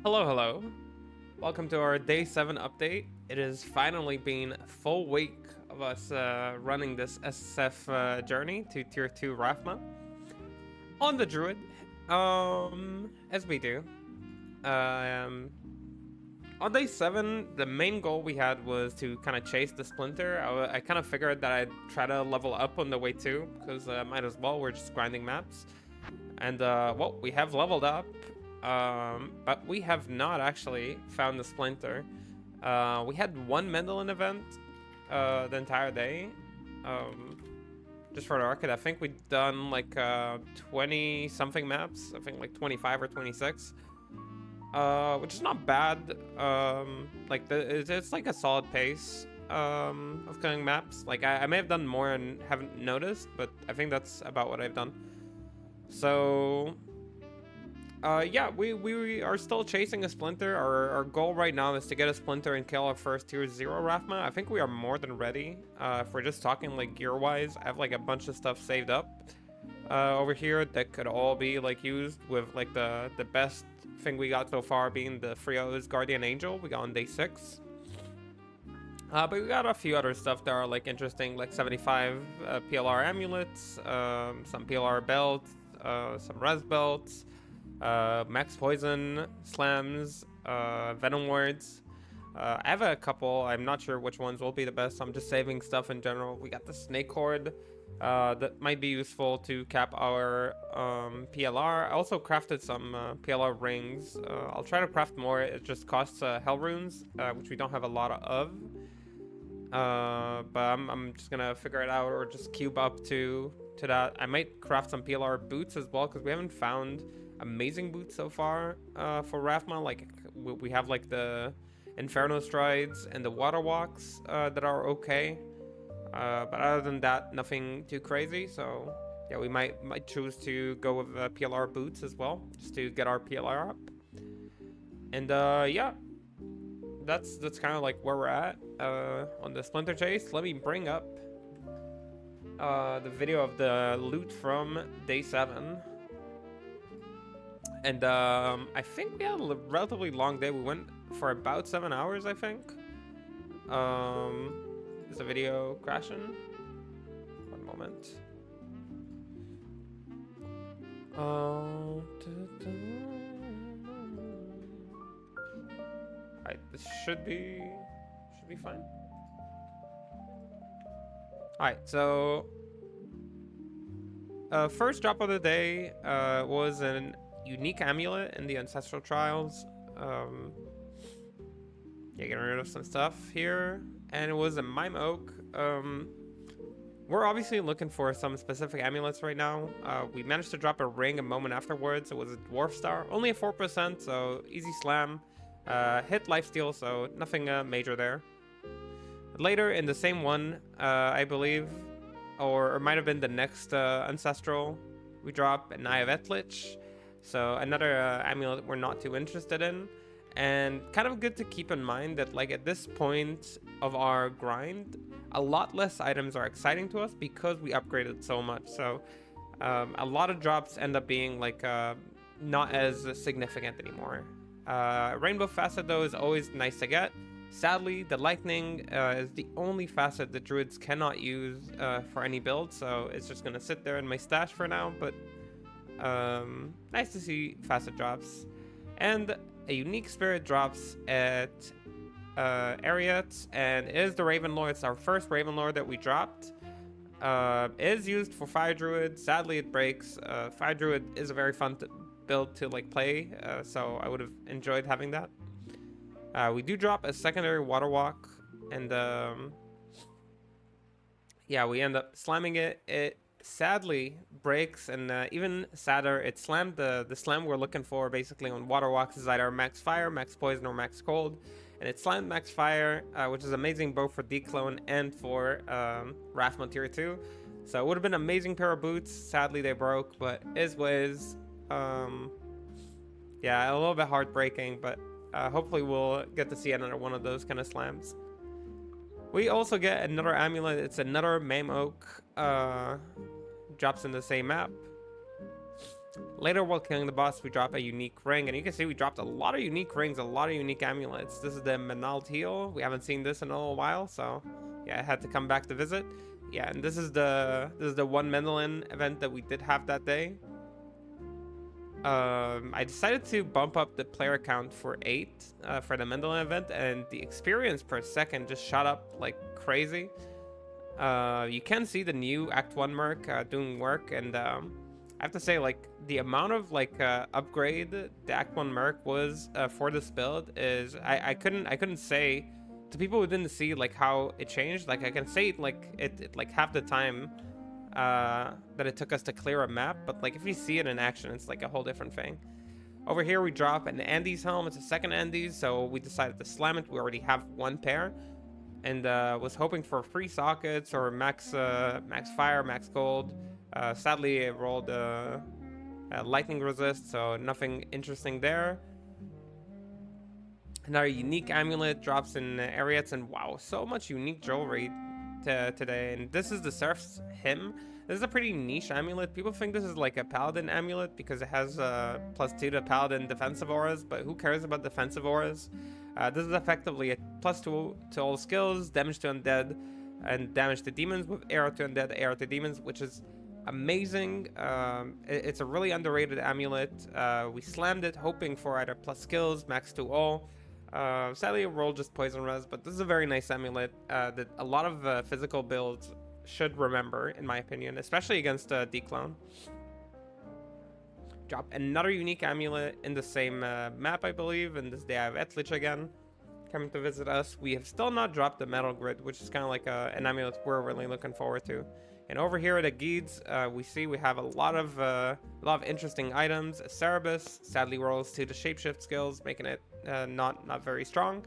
Hello, hello. Welcome to our day 7 update. It has finally been a full week of us running this SSF journey to Tier 2 Rathma on the Druid. As we do. Um, on day 7, the main goal we had was to kind of chase the Splinter. I kind of figured that I'd try to level up on the way too, because might as well, we're just grinding maps. And, well, we have leveled up. But we have not actually found the Splinter. We had one Mendelin event the entire day. Just for the arcade, I think we've done like 20 something maps. I think like 25 or 26. Which is not bad. It's like a solid pace of killing maps. Like I may have done more and haven't noticed, but I think that's about what I've done. So yeah, we are still chasing a Splinter. Our goal right now is to get a Splinter and kill our first tier 0 Rathma. I think we are more than ready. If we're just talking like gear-wise, I have like a bunch of stuff saved up over here that could all be like used with like the best thing we got so far being the Frio's Guardian Angel we got on day 6. But we got a few other stuff that are like interesting, like 75 PLR amulets, some PLR belts, some res belts, max poison slams, venom wards. I have a couple. I'm not sure which ones will be the best. I'm just saving stuff in general. We got the snake horde that might be useful to cap our PLR. I also crafted some PLR rings. I'll try to craft more. It just costs hell runes, which we don't have a lot of. But I'm just gonna figure it out or just cube up to that. I might craft some PLR boots as well because we haven't found amazing boots so far for Rathma. Like we have like the Inferno Strides and the Water Walks that are okay. But other than that, nothing too crazy. So yeah, we might choose to go with PLR boots as well, just to get our PLR up. And yeah, that's kind of like where we're at on the Splinter chase. Let me bring up the video of the loot from day 7. And I think we had a relatively long day. We went for about 7 hours, I think. Is the video crashing? One moment. Alright, this should be fine. Alright, so first drop of the day was an unique amulet in the Ancestral Trials. Yeah, getting rid of some stuff here. And it was a Mime Oak. We're obviously looking for some specific amulets right now. We managed to drop a ring a moment afterwards. It was a Dwarf Star. Only a 4%, so easy slam. Hit lifesteal, so nothing major there. Later in the same one, I believe, or it might have been the next Ancestral, we drop an Eye of Etlich. So another amulet we're not too interested in. And kind of good to keep in mind that like at this point of our grind, a lot less items are exciting to us because we upgraded so much. So a lot of drops end up being like not as significant anymore. Rainbow Facet though is always nice to get. Sadly, the lightning is the only facet that druids cannot use for any build, so it's just gonna sit there in my stash for now. But nice to see facet drops. And a unique spirit drops at Ariat, and it is the Raven Lord. It's our first Raven Lord that we dropped. It is used for Fire Druid. Sadly, it breaks. Fire Druid is a very fun build to like play, so I would have enjoyed having that. We do drop a secondary Water Walk, and yeah, we end up slamming it. It sadly breaks, and even sadder, it slammed the slam we're looking for basically on Water Walks is either max fire, max poison, or max cold. And it slammed max fire, which is amazing both for declone and for Rathma tier 2. So it would have been an amazing pair of boots. Sadly they broke, but is what is. Yeah, a little bit heartbreaking, but hopefully we'll get to see another one of those kind of slams. We also get another amulet. It's another Mame Oak. Drops in the same map. Later, while killing the boss, we drop a unique ring, and you can see we dropped a lot of unique rings, a lot of unique amulets. This is the Manal Teal. We haven't seen this in a little while, so yeah, I had to come back to visit. Yeah, and this is the one Mendelin event that we did have that day. I decided to bump up the player count for 8 for the Mendelin event, and the experience per second just shot up like crazy. You can see the new Act 1 Merc doing work, and I have to say, like, the amount of like upgrade the Act 1 Merc was for this build is I couldn't say to people who didn't see like how it changed. Like, I can say like it like half the time that it took us to clear a map, but like if you see it in action, it's like a whole different thing. Over here we drop an Andes helm. It's a second Andes, so we decided to slam it. We already have one pair, and was hoping for free sockets or max fire, max gold. Sadly, it rolled lightning resist, so nothing interesting there. Another unique amulet drops in Ariats, and wow, so much unique jewelry today. And this is the Seraph's Hymn. This is a pretty niche amulet. People think this is like a paladin amulet because it has +2 to paladin defensive auras, but who cares about defensive auras? This is effectively a +2 to all skills, damage to undead, and damage to demons with arrow to undead, arrow to demons, which is amazing. It's a really underrated amulet. We slammed it hoping for either plus skills, max to all. Sadly, it rolled just poison res, but this is a very nice amulet that a lot of physical builds should remember, in my opinion, especially against Declone. Drop another unique amulet in the same map, I believe, and this day I have Etlich again coming to visit us. We have still not dropped the Metal Grid, which is kind of like an amulet we're really looking forward to. And over here at the Guides, we see we have a lot of interesting items. Cerebus sadly rolls to the shapeshift skills, making it not very strong.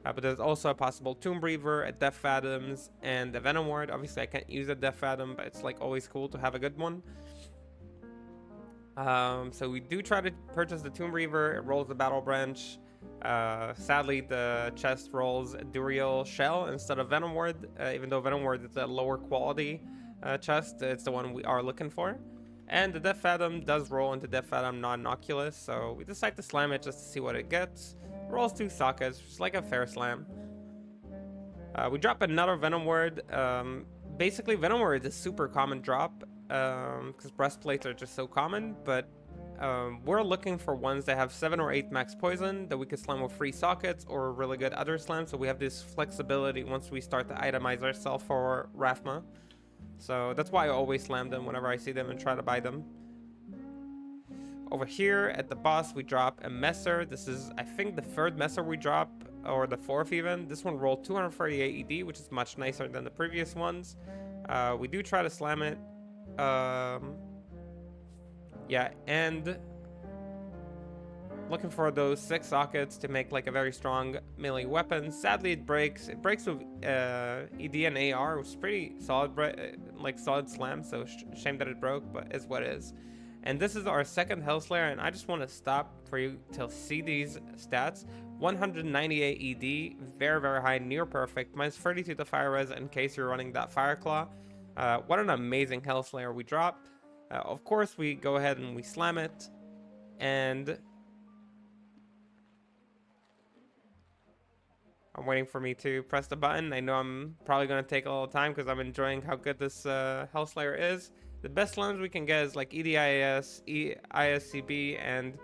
But there's also a possible Tomb Reaver, a Death Phantoms, and a Venom Ward. Obviously, I can't use a Death Phantom, but it's like always cool to have a good one. So we do try to purchase the Tomb Reaver. It rolls the Battle Branch. Sadly, the chest rolls Duriel Shell instead of Venom Ward, even though Venom Ward is a lower quality chest. It's the one we are looking for. And the Death Phantom does roll into Death Phantom non-Oculus, so we decide to slam it just to see what it gets. Rolls 2 sockets, just like a fair slam. We drop another Venom Word. Basically, Venom Word is a super common drop, because breastplates are just so common, but we're looking for ones that have 7 or 8 max poison that we could slam with free sockets or really good other slams, so we have this flexibility once we start to itemize ourselves for Rathma. So that's why I always slam them whenever I see them and try to buy them. Over here at the boss, we drop a Messer. This is, I think, the 3rd Messer we drop, or the 4th even. This one rolled 238 ED, which is much nicer than the previous ones. We do try to slam it. Yeah, and looking for those 6 sockets to make like a very strong melee weapon. Sadly, it breaks. It breaks with ED and AR, which is pretty solid, like solid slam. So shame that it broke, but it's what it is. And this is our 2nd Hellslayer, and I just want to stop for you to see these stats. 198 ED, very, very high, near perfect, minus 32 to fire res in case you're running that Fire Claw. What an amazing Hellslayer we dropped. Of course, we go ahead and we slam it, and I'm waiting for me to press the button. I know I'm probably going to take a little time because I'm enjoying how good this Hellslayer is. The best slams we can get is like EDIAS, ISCB, and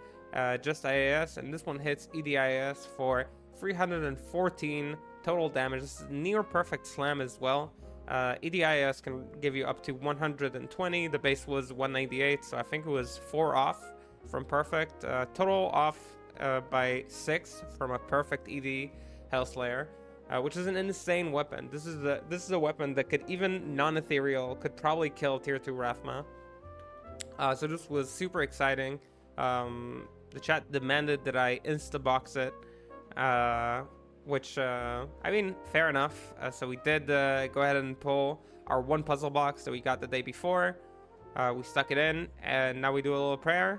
just IAS, and this one hits EDIAS for 314 total damage. This is near perfect slam as well. EDIAS can give you up to 120. The base was 198, so I think it was 4 off from perfect. Total off by 6 from a perfect ED Hellslayer. Which is an insane weapon. This is a weapon that could, even non-ethereal, could probably kill tier 2 Rathma. So this was super exciting. The chat demanded that I insta-box it, which, I mean, fair enough. So we did go ahead and pull our 1 puzzle box that we got the day before. We stuck it in, and now we do a little prayer.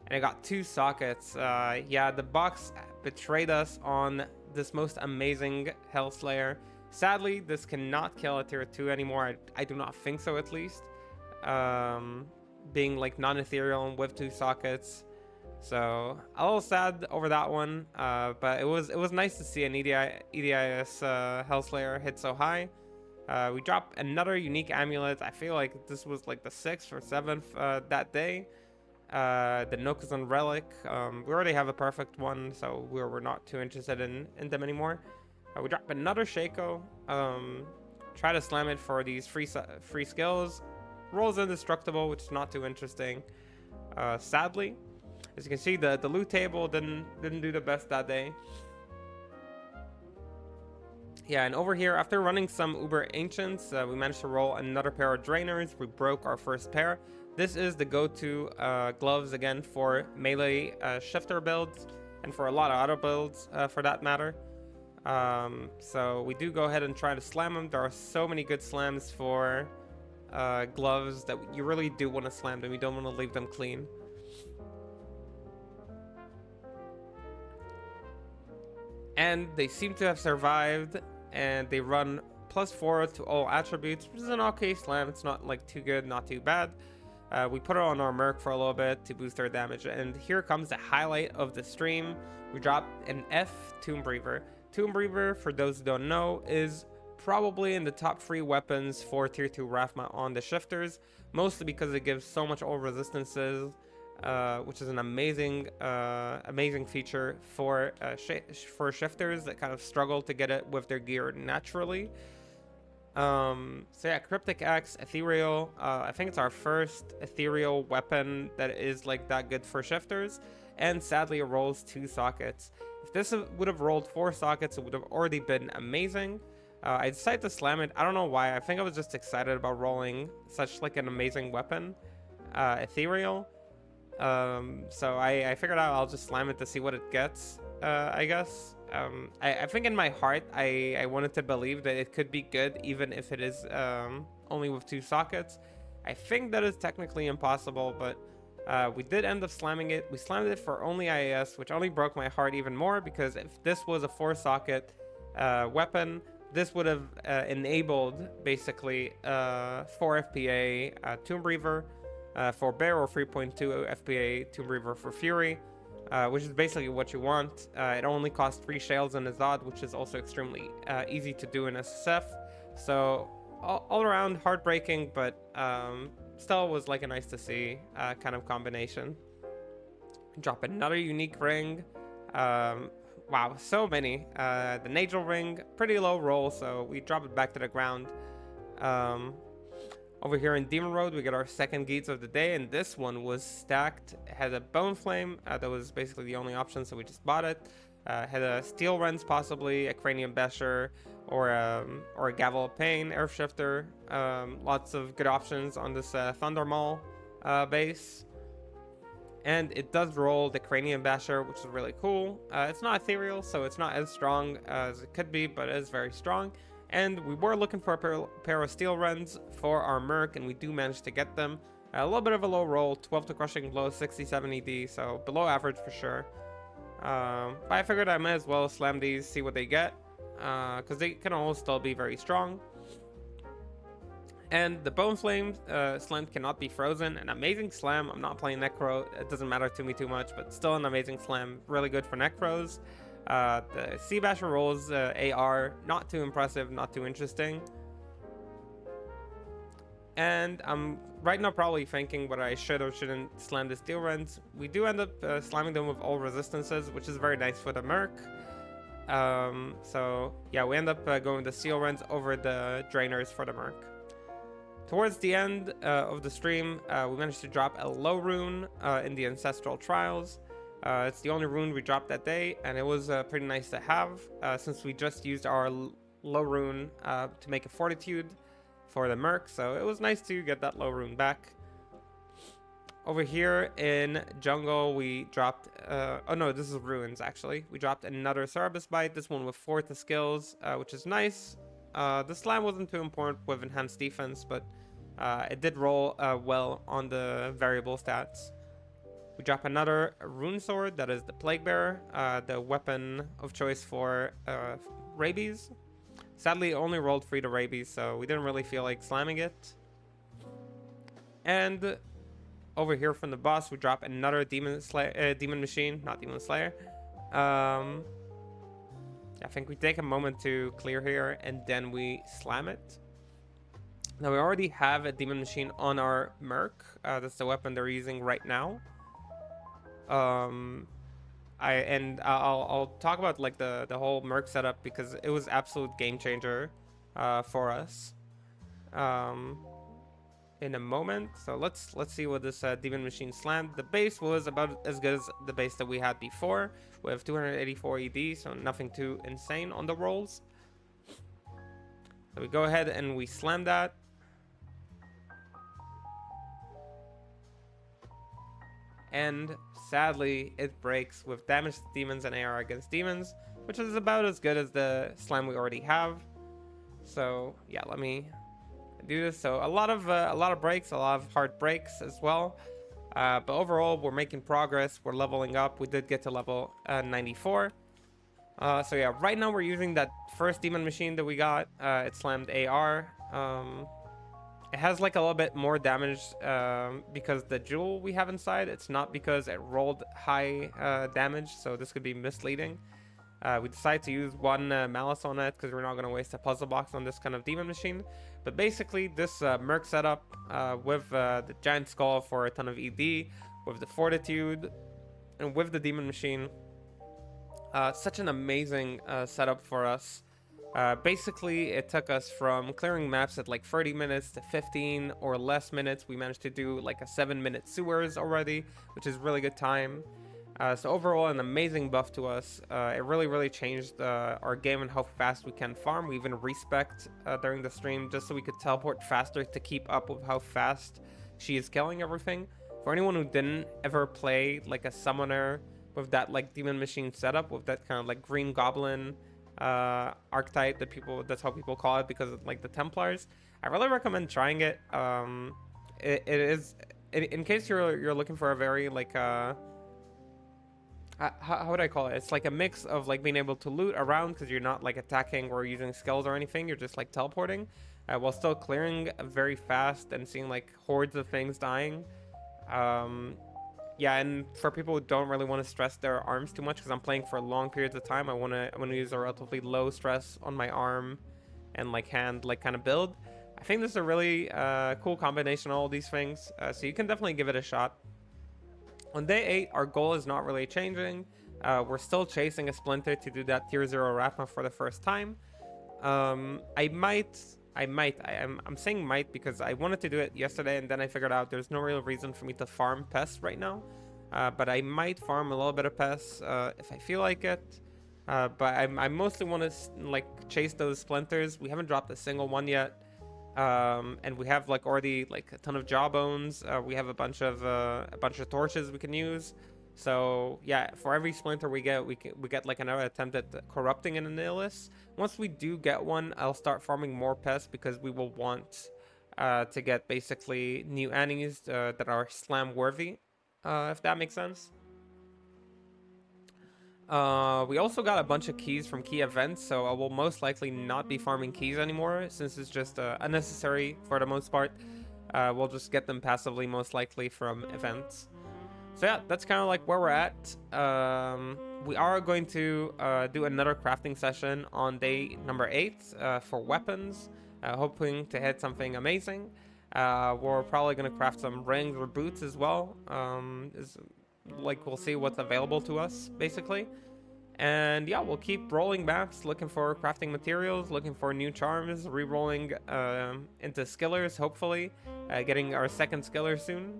And I got 2 sockets. Yeah, the box betrayed us on this most amazing Hellslayer. Sadly, this cannot kill a tier 2 anymore. I do not think so, at least. being like non-ethereal and with 2 sockets. So a little sad over that one, but it was nice to see an EDIS Hellslayer hit so high. We dropped another unique amulet. I feel like this was like the 6th or 7th that day. The Nokazon Relic. We already have a perfect one, so we're not too interested in them anymore. We drop another Shaco. Try to slam it for these free skills. Rolls indestructible, which is not too interesting. Sadly, as you can see, the loot table didn't do the best that day. Yeah, and over here, after running some Uber Ancients, we managed to roll another pair of Drainers. We broke our first pair. This is the go-to gloves, again, for melee shifter builds, and for a lot of auto builds, for that matter. So we do go ahead and try to slam them. There are so many good slams for gloves that you really do want to slam them. You don't want to leave them clean. And they seem to have survived, and they run +4 to all attributes, which is an okay slam. It's not like too good, not too bad. We put it on our Merc for a little bit to boost our damage, and here comes the highlight of the stream. We dropped an F Tomb Reaver. Tomb Reaver, for those who don't know, is probably in the top 3 weapons for tier 2 Rathma on the shifters, mostly because it gives so much all resistances, which is an amazing feature for shifters that kind of struggle to get it with their gear naturally. So yeah, Cryptic Axe, Ethereal. I think it's our first Ethereal weapon that is like that good for shifters, and sadly it rolls 2 sockets. If this would have rolled 4 sockets, it would have already been amazing. I decided to slam it. I don't know why. I think I was just excited about rolling such like an amazing weapon, Ethereal. So I figured out I'll just slam it to see what it gets, I guess. I think in my heart, I wanted to believe that it could be good, even if it is only with 2 sockets. I think that is technically impossible, but we did end up slamming it. We slammed it for only IAS, which only broke my heart even more, because if this was a 4-socket weapon, this would have enabled basically 4 FPA Tomb Reaver for Bear, or 3.2 FPA Tomb Reaver for Fury, which is basically what you want. It only costs 3 shells in Azad, which is also extremely easy to do in SSF. So all around heartbreaking, but still was like a nice to see kind of combination. Drop another unique ring. Wow, so many. The Nagel ring, pretty low roll, so we drop it back to the ground. Over here in Demon Road, we get our second Geats of the day, and this one was stacked. It had a Bone Flame, that was basically the only option, so we just bought it. Had a Steel Rends, possibly, a Cranium Basher, or a Gavel of Pain, Earth Shifter. Lots of good options on this Thunder Maul base. And it does roll the Cranium Basher, which is really cool. It's not ethereal, so it's not as strong as it could be, but it is very strong. And we were looking for a pair of Steel Rends for our Merc, and we do manage to get them. A little bit of a low roll, 12 to Crushing Blow, 67 ED, so below average for sure. But I figured I might as well slam these, see what they get, because they can all still be very strong. And the Bone Flame slam cannot be frozen. An amazing slam. I'm not playing Necro. It doesn't matter to me too much, but still an amazing slam. Really good for Necros. The Sea Basher rolls AR. Not too impressive, not too interesting. And I'm right now probably thinking whether I should or shouldn't slam the Steel Rends. We do end up slamming them with all resistances, which is very nice for the Merc. So yeah, we end up going the Steel Rends over the Drainers for the Merc. Towards the end of the stream, we managed to drop a low rune in the Ancestral Trials. It's the only rune we dropped that day, and it was pretty nice to have, since we just used our low rune to make a Fortitude for the Merc, so it was nice to get that low rune back. Over here in Jungle, we dropped... oh no, this is Ruins, actually. We dropped another Cerebus Bite, this one with 4 to skills, which is nice. The slam wasn't too important with enhanced defense, but it did roll well on the variable stats. We drop another Rune Sword, that is the Plague Bearer, the weapon of choice for rabies. Sadly, it only rolled 3 to rabies, so we didn't really feel like slamming it. And over here from the boss, we drop another demon machine, not demon slayer. I think we take a moment to clear here, and then we slam it. Now we already have a demon machine on our merc. That's the weapon they're using right now. I'll talk about like the whole merc setup because it was absolute game changer for us. In a moment. So let's see what this demon machine slammed. The base was about as good as the base that we had before. We have 284 ED, so nothing too insane on the rolls. So we go ahead and we slam that. And sadly, it breaks with damage to demons and AR against demons, which is about as good as the slam we already have. So yeah, let me do this. So a lot of breaks, a lot of hard breaks as well. But overall, we're making progress. We're leveling up. We did get to level 94. So yeah, right now we're using that first demon machine that we got. It slammed AR. It has like a little bit more damage because the jewel we have inside. It's not because it rolled high damage, so this could be misleading. We decided to use one malice on it because we're not going to waste a puzzle box on this kind of demon machine. But basically, this merc setup with the giant skull for a ton of ED, with the fortitude, and with the demon machine, such an amazing setup for us. Basically, it took us from clearing maps at like 30 minutes to 15 or less minutes. We managed to do like a 7-minute sewers already, which is really good time. So overall, an amazing buff to us. It really changed our game and how fast we can farm. We even respect during the stream just so we could teleport faster to keep up with how fast she is killing everything. For anyone who didn't ever play like a summoner with that like demon machine setup, with that kind of like green goblin archetype that's how people call it because of like the Templars, I really recommend trying it. It is in case you're looking for a very like how would I call it? It's like a mix of like being able to loot around because you're not like attacking or using skills or anything. You're just like teleporting while still clearing very fast and seeing like hordes of things dying. Yeah, and for people who don't really want to stress their arms too much, because I'm playing for long periods of time, I want to use a relatively low stress on my arm and like hand like kind of build. I think this is a really cool combination of all these things. So you can definitely give it a shot. On day 8, our goal is not really changing. We're still chasing a Splinter to do that tier 0 Rathma for the first time. I'm saying might because I wanted to do it yesterday and then I figured out there's no real reason for me to farm pests right now. But I might farm a little bit of pests if I feel like it. But I mostly want to like chase those Splinters. We haven't dropped a single one yet. And we have like already like a ton of jawbones. We have a bunch of torches we can use. So yeah, for every Splinter we get like another attempt at corrupting an Annihilus. Once we do get one, I'll start farming more pests because we will want to get basically new Annies that are slam worthy, if that makes sense. We also got a bunch of keys from key events, so I will most likely not be farming keys anymore since it's just unnecessary for the most part. We'll just get them passively most likely from events. So yeah, that's kind of like where we're at. We are going to do another crafting session on day number 8 for weapons, hoping to hit something amazing. We're probably going to craft some rings or boots as well. We'll see what's available to us basically, and yeah, we'll keep rolling maps, looking for crafting materials, looking for new charms, re-rolling into skillers, hopefully getting our second skiller soon.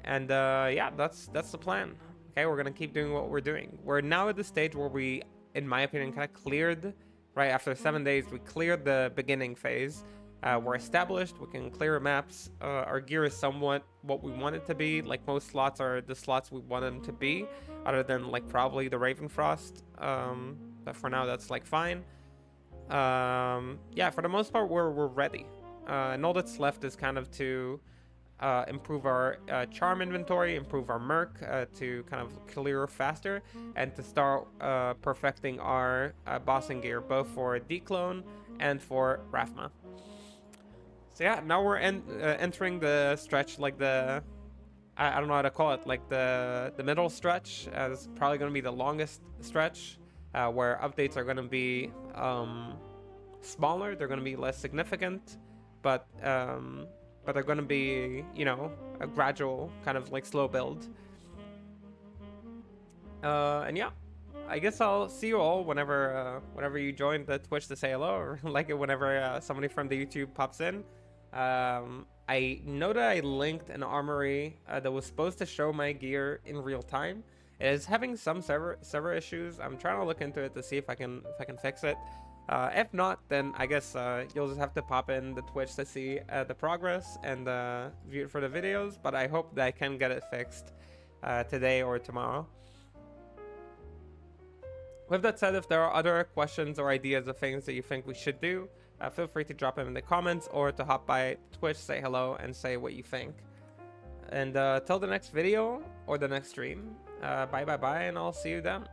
And yeah, that's the plan. Okay, we're gonna keep doing what we're doing. We're now at the stage where we, in my opinion, kind of cleared right after 7 days. We cleared the beginning phase. We're established, we can clear maps. Our gear is somewhat what we want it to be. Like most slots are the slots we want them to be, other than like probably the Ravenfrost. But for now, that's like fine. Yeah, for the most part, we're ready. And all that's left is kind of to improve our charm inventory, improve our merc to kind of clear faster, and to start perfecting our bossing gear, both for Declone and for Rathma. So yeah, now we're entering the stretch, like the I don't know how to call it, like the middle stretch. It's probably going to be the longest stretch, where updates are going to be smaller. They're going to be less significant, but they're going to be, you know, a gradual kind of like slow build. And yeah, I guess I'll see you all whenever you join the Twitch to say hello, or like whenever somebody from the YouTube pops in. I know that I linked an armory that was supposed to show my gear in real time. It is having some server issues. I'm trying to look into it to see if I can fix it. If not, then I guess you'll just have to pop in the Twitch to see the progress and view it for the videos. But I hope that I can get it fixed today or tomorrow. With that said, if there are other questions or ideas of things that you think we should do, feel free to drop them in the comments or to hop by Twitch, say hello, and say what you think. And till the next video or the next stream, bye, and I'll see you then.